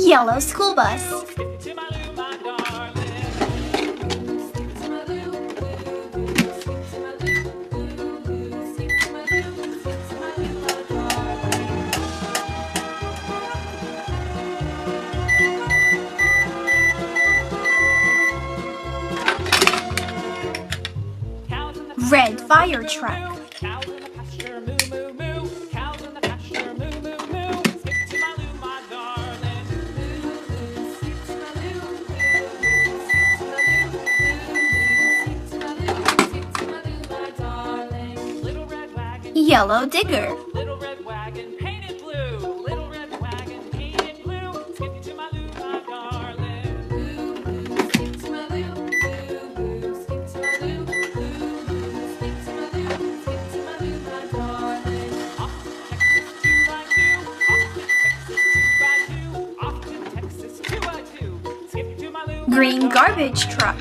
Yellow school bus. Red fire truck. Yellow digger. Little red wagon painted blue. Little red wagon painted blue. Skip to my loo, my darling. Skip to my loo, skip to my loo, skip to my loo, skip to my loo, my darling. Off to Texas 2 by 2. Off to Texas 2 by 2. Off to Texas 2 by 2. Skip to my loo. Green garbage truck.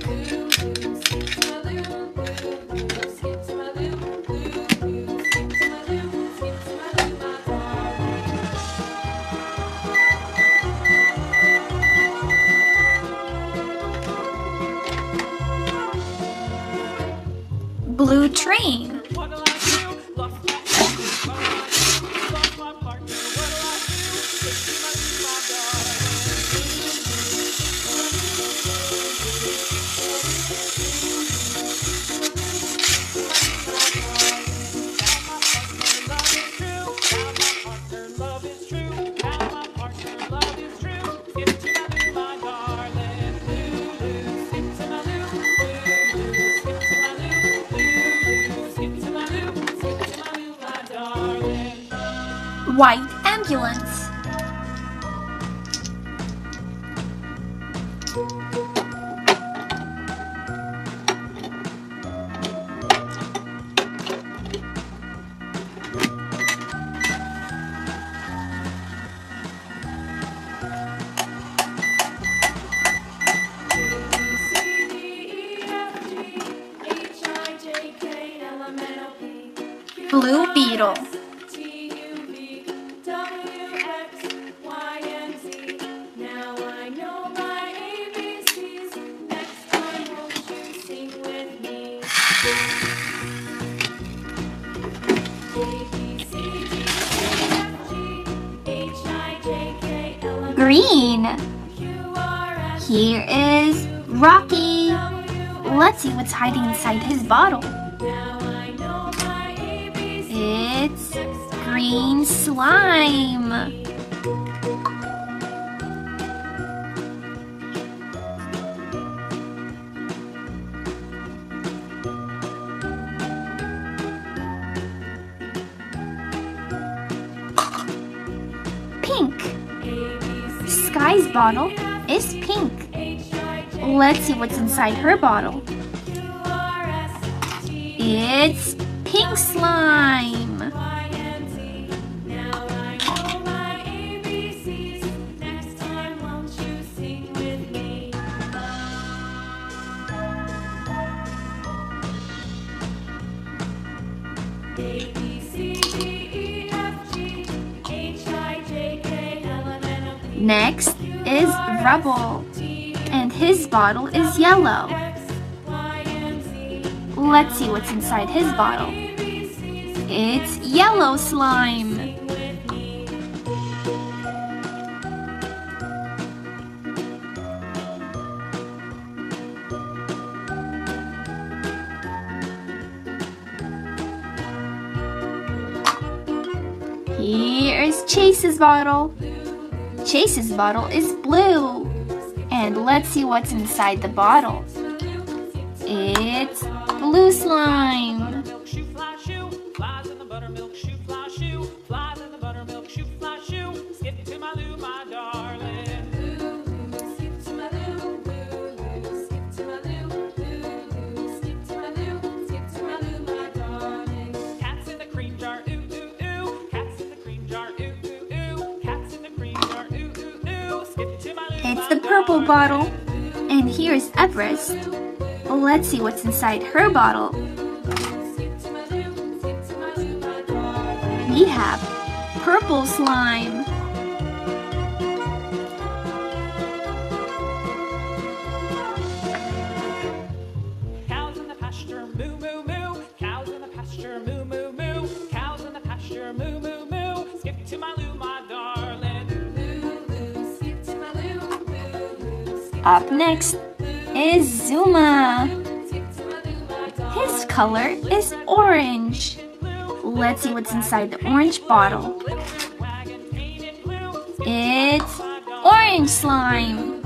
Blue train. What'll I do? Lost my partner. Lost my partner. What'll I do? Skip to my loo, my White ambulance. Blue beetle. Green. Here is Rocky. Let's see what's hiding inside his bottle. It's green slime. Pink. Sky's bottle is pink. Let's see what's inside her bottle. It's pink slime. Next is Rubble, and his bottle is yellow. Let's see what's inside his bottle. It's yellow slime. Here's Chase's bottle. Chase's bottle is blue. And let's see what's inside the bottle. It's blue slime. It's the purple bottle. And here's Everest. Let's see what's inside her bottle. We have purple slime. pasture, moo, moo, moo. Cows in the pasture, moo, moo, moo. Skip to my loo, my darling. Loo, loo, skip to my loo, loo, loo. Skip Up next is Zuma. skip to my loo, my darling. His color is orange. Let's see what's inside the orange bottle. Little red wagon painted blue. It's orange slime.